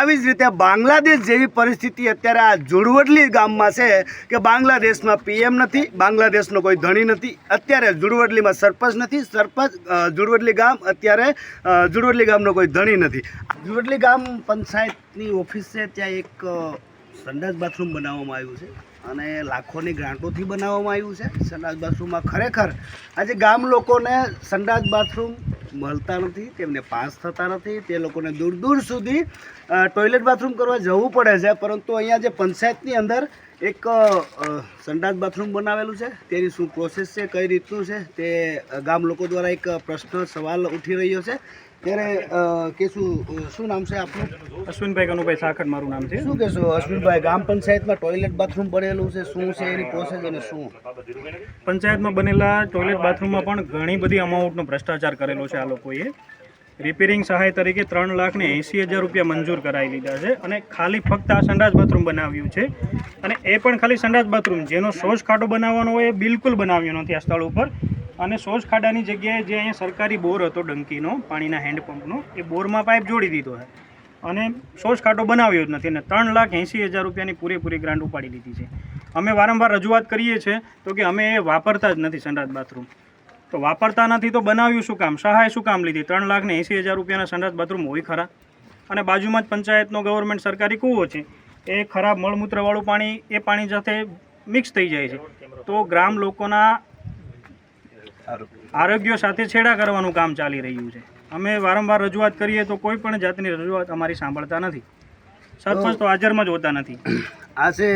આવી જ રીતે બાંગ્લાદેશ જેવી પરિસ્થિતિ અત્યારે આ જુડવડલી ગામમાં છે કે બાંગ્લાદેશમાં પીએમ નથી, બાંગ્લાદેશનો કોઈ ધણી નથી. અત્યારે જુડવડલીમાં સરપંચ નથી, જુડવડલી ગામ અત્યારે જુડવડલી ગામનો કોઈ ધણી નથી. જુડવડલી ગામ પંચાયતની ઓફિસ છે, ત્યાં એક સંડાસ બાથરૂમ બનાવવામાં આવ્યું છે અને લાખોની ગ્રાન્ટોથી બનાવવામાં આવ્યું છે. સંડાસ બાથરૂમમાં ખરેખર આજે ગામ લોકોને સંડાસ બાથરૂમ મળતા નથી, તેમને પાસ થતા નથી, તે લોકોને દૂર દૂર સુધી ટોયલેટ બાથરૂમ કરવા જવું પડે છે. પરંતુ અહીંયા જે પંચાયતની અંદર એક સંડાસ બાથરૂમ બનાવેલું છે, તેની શું પ્રોસેસ છે, કઈ રીતનું છે, તે ગામ લોકો દ્વારા એક પ્રશ્ન સવાલ ઉઠી રહ્યો છે. ત્યારે કે શું નામ છે આપનું? અશ્વિનભાઈ કનુભાઈ સાખર મારું નામ છે. શું કહેશો અશ્વિનભાઈ, ગામ પંચાયતમાં ટોયલેટ બાથરૂમ બનેલું છે, શું છે એની પ્રોસેસ અને શું? પંચાયતમાં બનેલા ટોયલેટ બાથરૂમમાં પણ ઘણી બધી અમાઉન્ટનો ભ્રષ્ટાચાર કરેલો છે. આ લોકોએ રિપેરિંગ સહાય તરીકે 3,80,000 રૂપિયા મંજૂર કરાવી લીધા છે અને ખાલી ફક્ત આ સંડાસ બાથરૂમ બનાવ્યું છે. અને એ પણ ખાલી સંડાસ બાથરૂમ, જેનો શૌચ ખાડો બનાવવાનો હોય એ બિલકુલ બનાવ્યો નથી આ સ્થળ ઉપર. અને શૌચ ખાડાની જગ્યાએ જે અહીંયા સરકારી બોર હતો ડંકીનો, પાણીના હેન્ડપંપનો, એ બોરમાં પાઇપ જોડી દીધો છે અને શૌચ ખાડો બનાવ્યો જ નથી. અને 3,80,000 રૂપિયાની પૂરેપૂરી ગ્રાન્ટ ઉપાડી લીધી છે. અમે વારંવાર રજૂઆત કરીએ છીએ તો કે અમે એ વાપરતા જ નથી સંડાસ બાથરૂમ. તો વાપરતા નથી તો બનાવ્યું શું કામ, સહાય શું કામ લીધી? 3,80,000 રૂપિયાના સંડાસ બાથરૂમ હોય ખરા? અને બાજુમાં જ પંચાયતનો ગવર્મેન્ટ સરકારી કૂવો છે, એ ખરાબ મળમૂત્રવાળું પાણી એ પાણી સાથે મિક્સ થઈ જાય છે. તો ગ્રામ લોકોના આરોગ્ય સાથે છેડા કરવાનું કામ ચાલી રહ્યું છે. અમે વારંવાર રજૂઆત કરીએ તો કોઈ પણ જાતની રજૂઆત અમારી સાંભળતા નથી. સરપંચ તો હાજરમાં જ હોતા નથી. આજે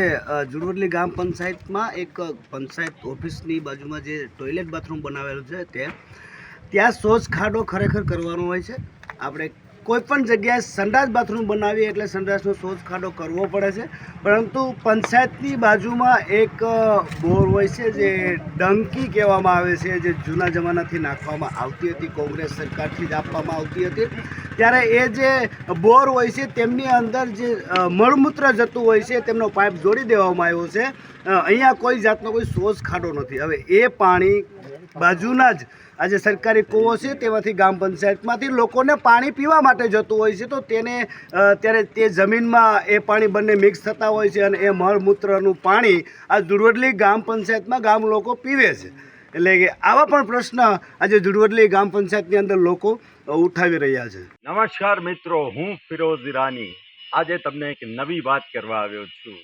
જુડવડલી ગામ પંચાયતમાં એક પંચાયત ઓફિસની બાજુમાં જે ટોયલેટ બાથરૂમ બનાવેલું છે, ત્યાં શૌચ ખાડો ખરેખર કરવાનો હોય છે. આપણે કોઈ પણ જગ્યાએ સંડાસ બાથરૂમ બનાવીએ એટલે સંડાસનો શૌચ ખાડો કરવો પડે છે. પરંતુ પંચાયતની બાજુમાં એક બોર હોય છે, જે ડંકી કહેવામાં આવે છે, જે જૂના જમાનાથી નાખવામાં આવતી હતી, કોંગ્રેસ સરકારથી જ આપવામાં આવતી હતી. ત્યારે એ જે બોર હોય છે તેમની અંદર જે મળમૂત્ર જતું હોય છે તેમનો પાઇપ જોડી દેવામાં આવ્યો છે. અહીંયા કોઈ જાતનો કોઈ શૌચ ખાડો નથી. હવે એ પાણી બાજુના જ આજે સરકારી કૂવો છે તેમાંથી ગામ પંચાયતમાંથી લોકોને પાણી પીવા માટે જતું હોય છે. તો તેને ત્યારે તે જમીનમાં એ પાણી બંને મિક્સ થતા હોય છે અને એ મળમૂત્રનું પાણી આ જુડવડલી ગામ પંચાયતમાં ગામ લોકો પીવે છે. એટલે કે આવા પણ પ્રશ્ન આજે જુડવડલી ગામ પંચાયતની અંદર લોકો ઉઠાવી રહ્યા છે. નમસ્કાર મિત્રો, હું ફિરોઝ ઈરાની આજે તમને એક નવી વાત કરવા આવ્યો છું.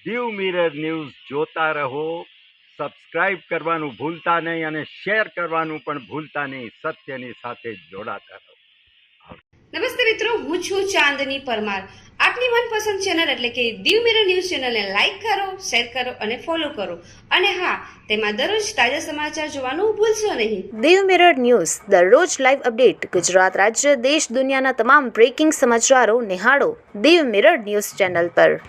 દીવ મિરર ન્યૂઝ જોતા રહો, સબસ્ક્રાઇબ કરવાનું ભૂલતા નહીં અને શેર કરવાનું પણ ભૂલતા નહીં. સત્યની સાથે જોડાતા રહો. નમસ્તે મિત્રો, હું છું ચાંદની પરમાર. આપની મનપસંદ ચેનલ એટલે કે દીવ મિરર ન્યૂઝ ચેનલને લાઈક કરો, શેર કરો અને ફોલો કરો. અને હા, તેમાં દરરોજ તાજા સમાચાર જોવાનું ભૂલશો નહીં. દીવ મિરર ન્યૂઝ દરરોજ લાઈવ અપડેટ, ગુજરાત રાજ્ય, દેશ દુનિયાના તમામ બ્રેકિંગ સમાચારો નિહાળો દીવ મિરર ન્યૂઝ ચેનલ પર.